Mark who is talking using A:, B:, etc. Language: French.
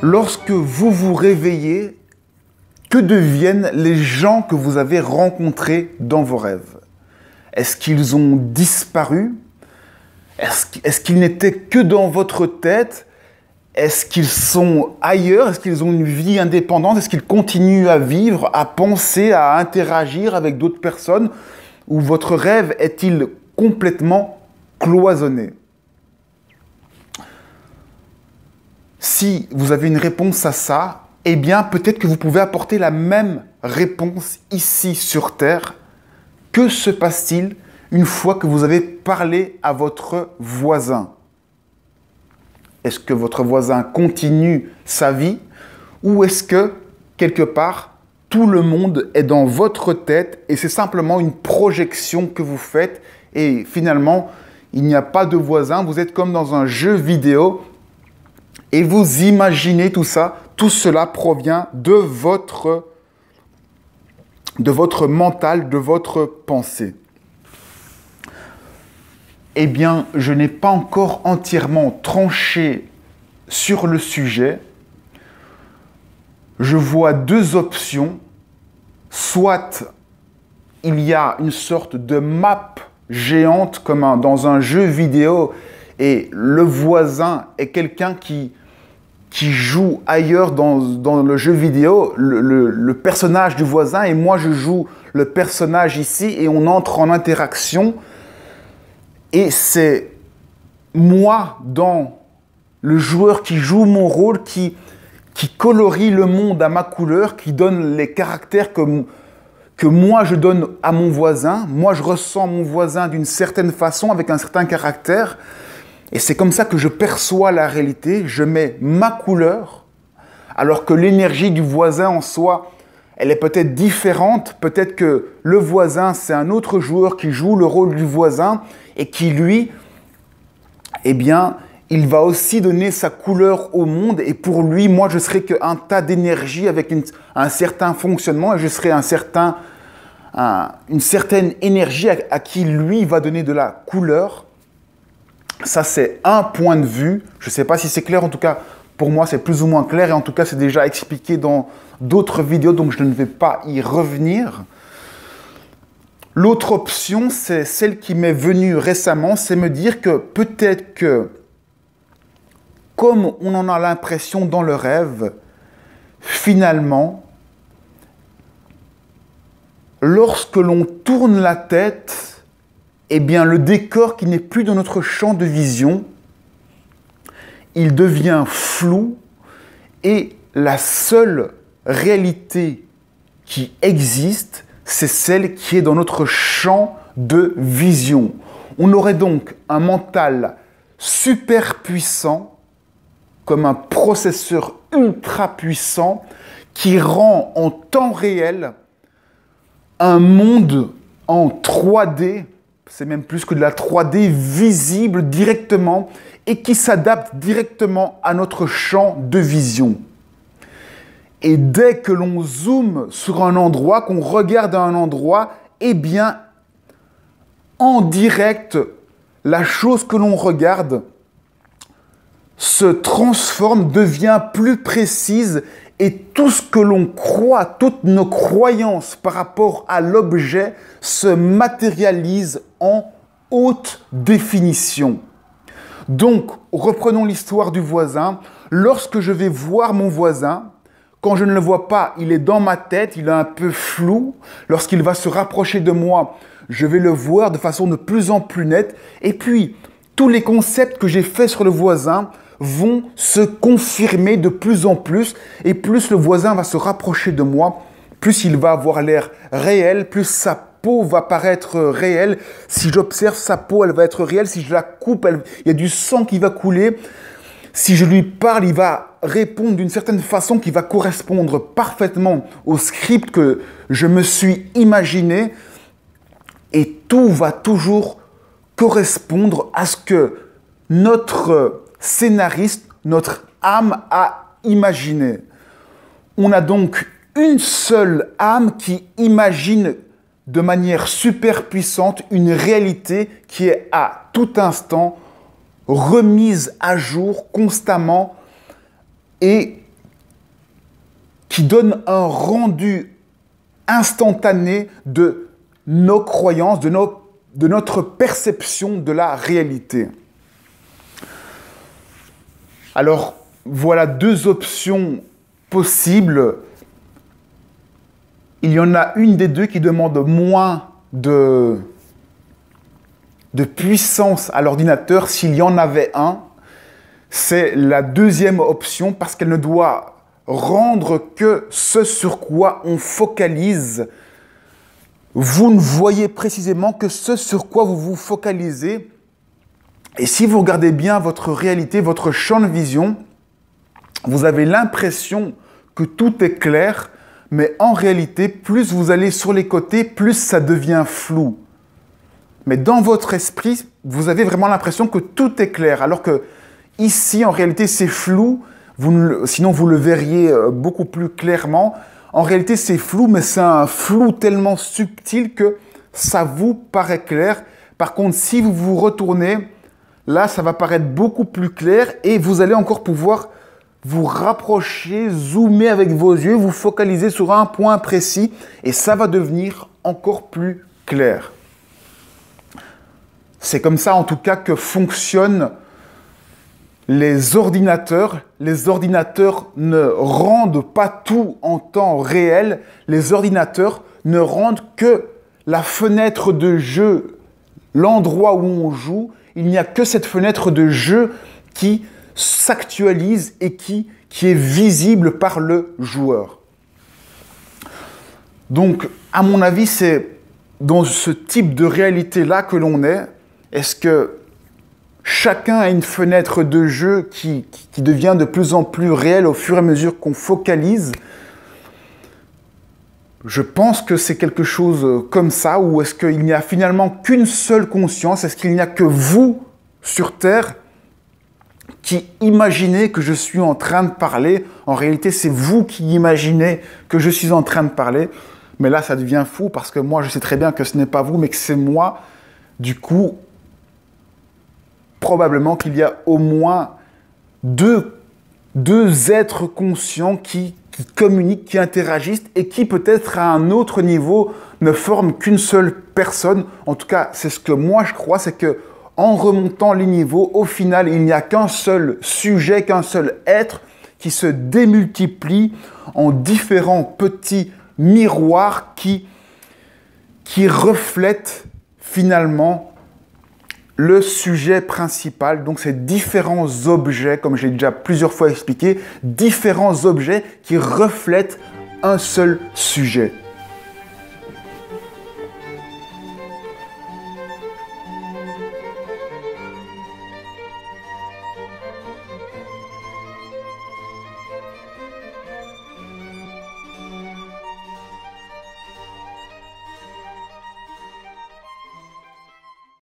A: Lorsque vous vous réveillez, que deviennent les gens que vous avez rencontrés dans vos rêves? Est-ce qu'ils ont disparu? Est-ce qu'ils n'étaient que dans votre tête? Est-ce qu'ils sont ailleurs? Est-ce qu'ils ont une vie indépendante? Est-ce qu'ils continuent à vivre, à penser, à interagir avec d'autres personnes? Ou votre rêve est-il complètement cloisonné? Si vous avez une réponse à ça, eh bien peut-être que vous pouvez apporter la même réponse ici sur Terre. Que se passe-t-il une fois que vous avez parlé à votre voisin? Est-ce que votre voisin continue sa vie ou est-ce que, quelque part, tout le monde est dans votre tête et c'est simplement une projection que vous faites et finalement, il n'y a pas de voisin, vous êtes comme dans un jeu vidéo et vous imaginez tout ça, tout cela provient de votre mental, de votre pensée. Eh bien, je n'ai pas encore entièrement tranché sur le sujet. Je vois deux options. Soit il y a une sorte de map géante comme dans un jeu vidéo et le voisin est quelqu'un qui joue ailleurs dans le jeu vidéo, le personnage du voisin, et moi je joue le personnage ici et on entre en interaction. Et c'est moi, dans le joueur qui joue mon rôle, qui colorie le monde à ma couleur, qui donne les caractères que moi je donne à mon voisin. Moi je ressens mon voisin d'une certaine façon, avec un certain caractère. Et c'est comme ça que je perçois la réalité. Je mets ma couleur, alors que l'énergie du voisin en soi, elle est peut-être différente. Peut-être que le voisin, c'est un autre joueur qui joue le rôle du voisin et qui, lui, eh bien, il va aussi donner sa couleur au monde. Et pour lui, moi, je serai qu'un tas d'énergie avec un certain fonctionnement et je serai une certaine énergie à qui lui va donner de la couleur. Ça, c'est un point de vue. Je ne sais pas si c'est clair. En tout cas, pour moi, c'est plus ou moins clair. Et en tout cas, c'est déjà expliqué dans d'autres vidéos, donc je ne vais pas y revenir. L'autre option, c'est celle qui m'est venue récemment, c'est me dire que peut-être que, comme on en a l'impression dans le rêve, finalement, lorsque l'on tourne la tête, eh bien, le décor qui n'est plus dans notre champ de vision, il devient flou et la seule réalité qui existe, c'est celle qui est dans notre champ de vision. On aurait donc un mental super puissant, comme un processeur ultra puissant, qui rend en temps réel un monde en 3D, c'est même plus que de la 3D, visible directement et qui s'adapte directement à notre champ de vision. Et dès que l'on zoome sur un endroit, qu'on regarde un endroit, eh bien, en direct, la chose que l'on regarde se transforme, devient plus précise et tout ce que l'on croit, toutes nos croyances par rapport à l'objet se matérialisent en haute définition. Donc, reprenons l'histoire du voisin. Lorsque je vais voir mon voisin, quand je ne le vois pas, il est dans ma tête, il est un peu flou. Lorsqu'il va se rapprocher de moi, je vais le voir de façon de plus en plus nette. Et puis, tous les concepts que j'ai faits sur le voisin vont se confirmer de plus en plus. Et plus le voisin va se rapprocher de moi, plus il va avoir l'air réel, plus sa peau va paraître réelle. Si j'observe sa peau, elle va être réelle. Si je la coupe, il y a du sang qui va couler. Si je lui parle, il va répondre d'une certaine façon qui va correspondre parfaitement au script que je me suis imaginé. Et tout va toujours correspondre à ce que notre scénariste, notre âme a imaginé. On a donc une seule âme qui imagine de manière super puissante une réalité qui est à tout instant remise à jour constamment et qui donne un rendu instantané de nos croyances, de notre perception de la réalité. Alors, voilà deux options possibles. Il y en a une des deux qui demande moins de puissance à l'ordinateur s'il y en avait un. C'est la deuxième option parce qu'elle ne doit rendre que ce sur quoi on focalise. Vous ne voyez précisément que ce sur quoi vous vous focalisez. Et si vous regardez bien votre réalité, votre champ de vision, vous avez l'impression que tout est clair, mais en réalité, plus vous allez sur les côtés, plus ça devient flou. Mais dans votre esprit, vous avez vraiment l'impression que tout est clair, alors que ici, en réalité, c'est flou. Sinon, vous le verriez beaucoup plus clairement. En réalité, c'est flou, mais c'est un flou tellement subtil que ça vous paraît clair. Par contre, si vous vous retournez, là, ça va paraître beaucoup plus clair et vous allez encore pouvoir vous rapprocher, zoomer avec vos yeux, vous focaliser sur un point précis et ça va devenir encore plus clair. C'est comme ça, en tout cas, que fonctionnent les ordinateurs. Les ordinateurs ne rendent pas tout en temps réel. Les ordinateurs ne rendent que la fenêtre de jeu, l'endroit où on joue. Il n'y a que cette fenêtre de jeu qui s'actualise et qui est visible par le joueur. Donc, à mon avis, c'est dans ce type de réalité-là que l'on est. Est-ce que chacun a une fenêtre de jeu qui devient de plus en plus réelle au fur et à mesure qu'on focalise? Je pense que c'est quelque chose comme ça, ou est-ce qu'il n'y a finalement qu'une seule conscience? Est-ce qu'il n'y a que vous, sur Terre, qui imaginez que je suis en train de parler? En réalité, c'est vous qui imaginez que je suis en train de parler. Mais là, ça devient fou, parce que moi, je sais très bien que ce n'est pas vous, mais que c'est moi. Du coup, probablement qu'il y a au moins deux êtres conscients qui communiquent, qui interagissent et qui peut-être à un autre niveau ne forment qu'une seule personne. En tout cas, c'est ce que moi je crois, c'est que en remontant les niveaux, au final, il n'y a qu'un seul sujet, qu'un seul être qui se démultiplie en différents petits miroirs qui reflètent finalement le sujet principal. Donc, c'est différents objets, comme je l'ai déjà plusieurs fois expliqué, différents objets qui reflètent un seul sujet.